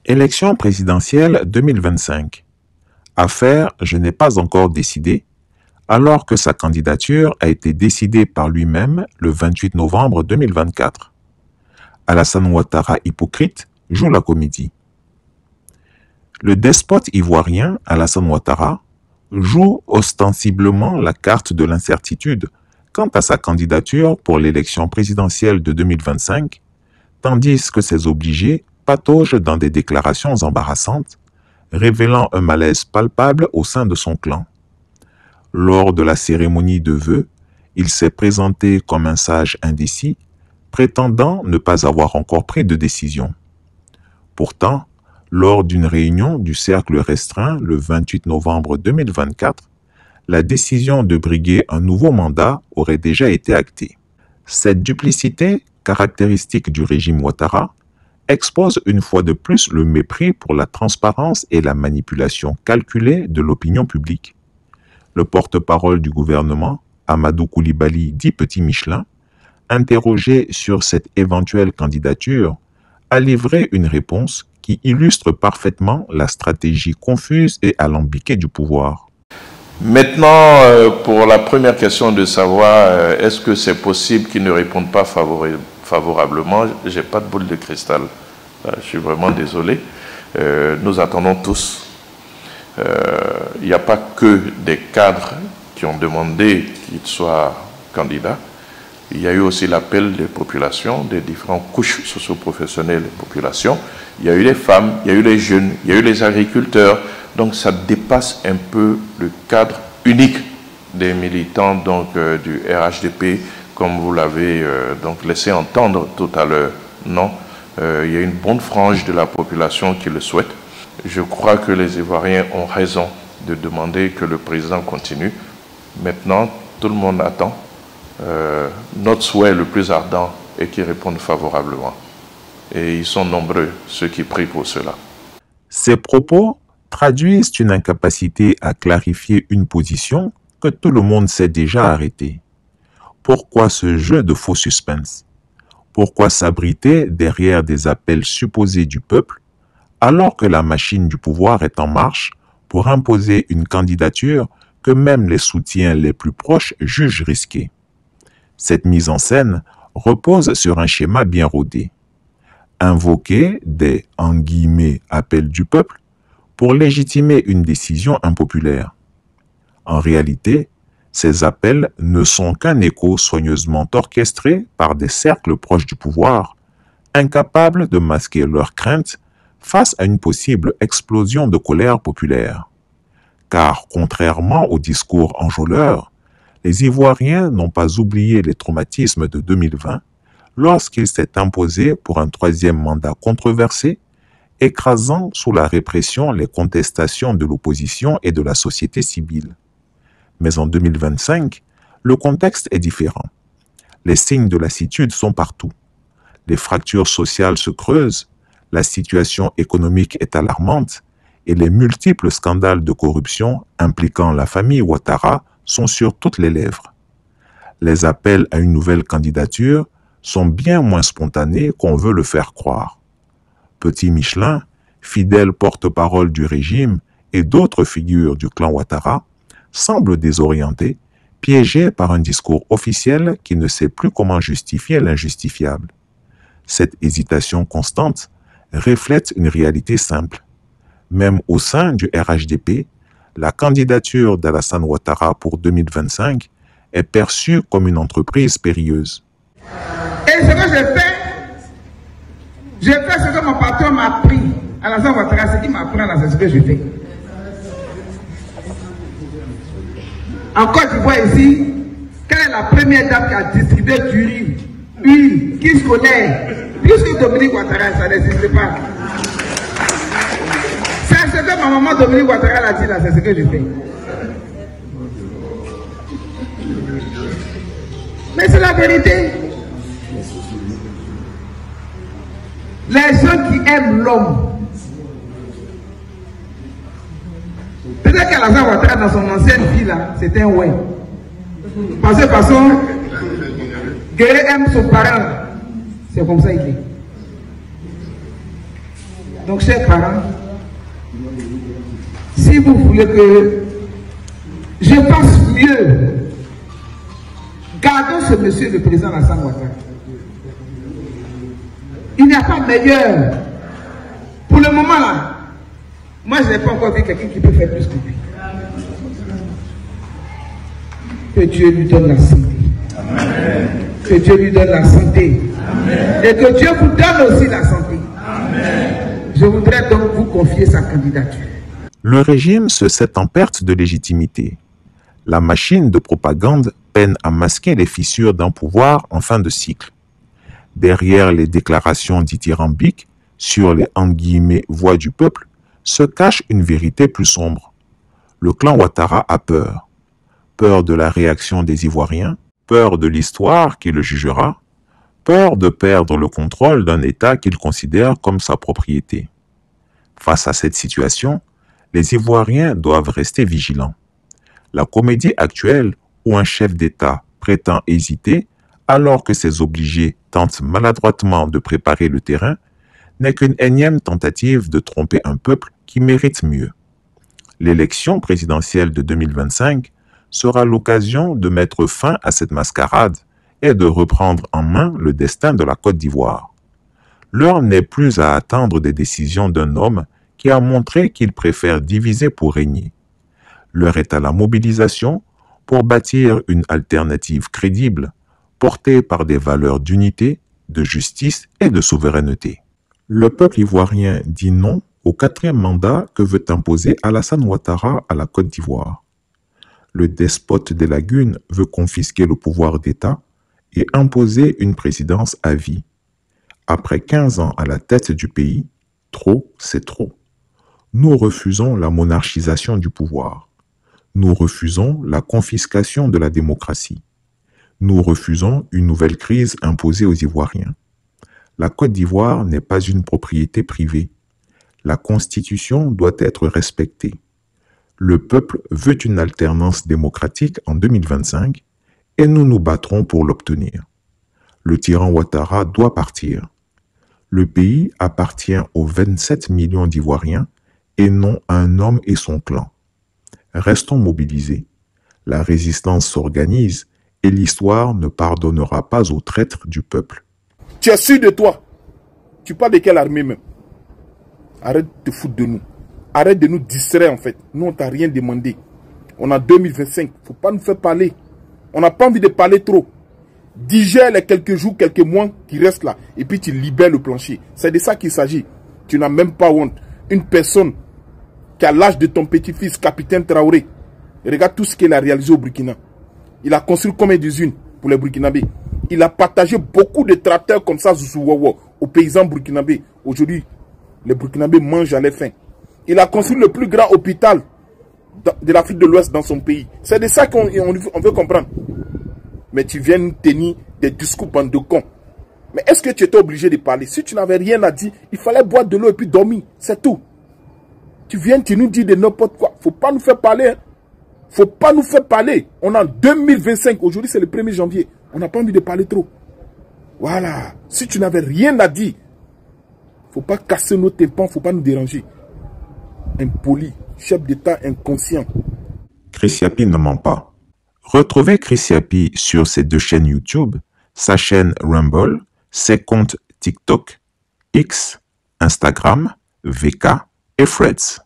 Élection présidentielle 2025. Affaire je n'ai pas encore décidé, alors que sa candidature a été décidée par lui-même le 28 novembre 2024. Alassane Ouattara hypocrite joue la comédie. Le despote ivoirien Alassane Ouattara joue ostensiblement la carte de l'incertitude quant à sa candidature pour l'élection présidentielle de 2025, tandis que ses obligés patauge dans des déclarations embarrassantes, révélant un malaise palpable au sein de son clan. Lors de la cérémonie de vœux, il s'est présenté comme un sage indécis, prétendant ne pas avoir encore pris de décision. Pourtant, lors d'une réunion du cercle restreint le 28 novembre 2024, la décision de briguer un nouveau mandat aurait déjà été actée. Cette duplicité, caractéristique du régime Ouattara, expose une fois de plus le mépris pour la transparence et la manipulation calculée de l'opinion publique. Le porte-parole du gouvernement, Amadou Koulibaly dit Petit Michelin, interrogé sur cette éventuelle candidature, a livré une réponse qui illustre parfaitement la stratégie confuse et alambiquée du pouvoir. Maintenant, pour la première question de savoir est-ce que c'est possible qu'ils ne répondent pas favorablement, je n'ai pas de boule de cristal. Je suis vraiment désolé. Nous attendons tous. Il n'y a pas que des cadres qui ont demandé qu'ils soient candidats. Il y a eu aussi l'appel des populations, des différentes couches socio-professionnelles des populations. Il y a eu les femmes, il y a eu les jeunes, il y a eu les agriculteurs. Donc ça dépasse un peu le cadre unique des militants du RHDP, comme vous l'avez laissé entendre tout à l'heure. Non, il y a une bonne frange de la population qui le souhaite. Je crois que les Ivoiriens ont raison de demander que le président continue. Maintenant, tout le monde attend. Notre souhait le plus ardent est qu'ils répondent favorablement. Et ils sont nombreux, ceux qui prient pour cela. Ces propos traduisent une incapacité à clarifier une position que tout le monde sait déjà arrêter. Pourquoi ce jeu de faux suspense? Pourquoi s'abriter derrière des appels supposés du peuple alors que la machine du pouvoir est en marche pour imposer une candidature que même les soutiens les plus proches jugent risquée? Cette mise en scène repose sur un schéma bien rodé. Invoquer des « appels du peuple » pour légitimer une décision impopulaire. En réalité, ces appels ne sont qu'un écho soigneusement orchestré par des cercles proches du pouvoir, incapables de masquer leurs craintes face à une possible explosion de colère populaire. Car, contrairement au discours enjôleur, les Ivoiriens n'ont pas oublié les traumatismes de 2020 lorsqu'il s'est imposé pour un troisième mandat controversé, écrasant sous la répression les contestations de l'opposition et de la société civile. Mais en 2025, le contexte est différent. Les signes de lassitude sont partout. Les fractures sociales se creusent, la situation économique est alarmante et les multiples scandales de corruption impliquant la famille Ouattara sont sur toutes les lèvres. Les appels à une nouvelle candidature sont bien moins spontanés qu'on veut le faire croire. Petit Michelin, fidèle porte-parole du régime et d'autres figures du clan Ouattara, semblent désorientés, piégés par un discours officiel qui ne sait plus comment justifier l'injustifiable. Cette hésitation constante reflète une réalité simple. Même au sein du RHDP, la candidature d'Alassane Ouattara pour 2025 est perçue comme une entreprise périlleuse. Et ce que j'ai fait ce que mon patron m'a appris. Alassane Ouattara, ce qu'il m'a appris, c'est ce que je fais. En Côte d'Ivoire ici, quelle est la première dame qui a distribué du riz, huile, qui se connaît? Puisque Dominique Ouattara, ça n'existe pas. C'est ce que ma maman Dominique Ouattara a dit là, c'est ce que je fais. Mais c'est la vérité. Les gens qui aiment l'homme. Peut-être qu'Alassane Ouattara, dans son ancienne vie là, c'était un ouais. Parce que de toute façon, Guéré aime son parent. C'est comme ça qu'il est. Donc, chers parents, si vous voulez que je pense mieux, gardons ce monsieur le président Alassane Ouattara. Il n'y a pas meilleur. Pour le moment là, moi je n'ai pas encore vu quelqu'un qui peut faire plus que lui. Que Dieu lui donne la santé. Amen. Que Dieu lui donne la santé. Amen. Et que Dieu vous donne aussi la santé. Amen. Je voudrais donc vous confier sa candidature. Le régime se sait en perte de légitimité. La machine de propagande peine à masquer les fissures d'un pouvoir en fin de cycle. Derrière les déclarations dithyrambiques sur les « voix du peuple » se cache une vérité plus sombre. Le clan Ouattara a peur. Peur de la réaction des Ivoiriens, peur de l'histoire qui le jugera, peur de perdre le contrôle d'un État qu'il considère comme sa propriété. Face à cette situation, les Ivoiriens doivent rester vigilants. La comédie actuelle où un chef d'État prétend hésiter alors que ses obligés tentent maladroitement de préparer le terrain n'est qu'une énième tentative de tromper un peuple qui mérite mieux. L'élection présidentielle de 2025 sera l'occasion de mettre fin à cette mascarade et de reprendre en main le destin de la Côte d'Ivoire. L'heure n'est plus à attendre des décisions d'un homme qui a montré qu'il préfère diviser pour régner. L'heure est à la mobilisation pour bâtir une alternative crédible, portée par des valeurs d'unité, de justice et de souveraineté. Le peuple ivoirien dit non au 4e mandat que veut imposer Alassane Ouattara à la Côte d'Ivoire. Le despote des lagunes veut confisquer le pouvoir d'État et imposer une présidence à vie. Après 15 ans à la tête du pays, trop, c'est trop. Nous refusons la monarchisation du pouvoir. Nous refusons la confiscation de la démocratie. Nous refusons une nouvelle crise imposée aux Ivoiriens. La Côte d'Ivoire n'est pas une propriété privée. La Constitution doit être respectée. Le peuple veut une alternance démocratique en 2025 et nous nous battrons pour l'obtenir. Le tyran Ouattara doit partir. Le pays appartient aux 27 millions d'Ivoiriens et non à un homme et son clan. Restons mobilisés. La résistance s'organise et l'histoire ne pardonnera pas aux traîtres du peuple. Tu es sûr de toi? Tu parles de quelle armée même? Arrête de te foutre de nous. Arrête de nous distraire en fait. Nous on t'a rien demandé. On a 2025. Faut pas nous faire parler. On n'a pas envie de parler trop. Digère les quelques jours, quelques mois qui restent là. Et puis tu libères le plancher. C'est de ça qu'il s'agit. Tu n'as même pas honte. Une personne qui a l'âge de ton petit-fils, capitaine Traoré. Regarde tout ce qu'il a réalisé au Burkina. Il a construit combien d'usines pour les Burkinabés? Il a partagé beaucoup de tracteurs comme ça aux paysans burkinabés. Aujourd'hui, les Burkinabés mangent à leur faim. Il a construit le plus grand hôpital de l'Afrique de l'Ouest dans son pays. C'est de ça qu'on veut comprendre. Mais tu viens nous tenir des discours bande de cons. Mais est-ce que tu étais obligé de parler? Si tu n'avais rien à dire, il fallait boire de l'eau et puis dormir. C'est tout. Tu viens, tu nous dis de n'importe quoi. Faut pas nous faire parler. Hein. Faut pas nous faire parler. On est en 2025. Aujourd'hui, c'est le 1er janvier. On n'a pas envie de parler trop. Voilà. Si tu n'avais rien à dire, faut pas casser nos tympans, faut pas nous déranger. Impoli, chef d'État inconscient. Chris Yapi ne ment pas. Retrouvez Chris Yapi sur ses 2 chaînes YouTube, sa chaîne Rumble, ses comptes TikTok, X, Instagram, VK et Threads.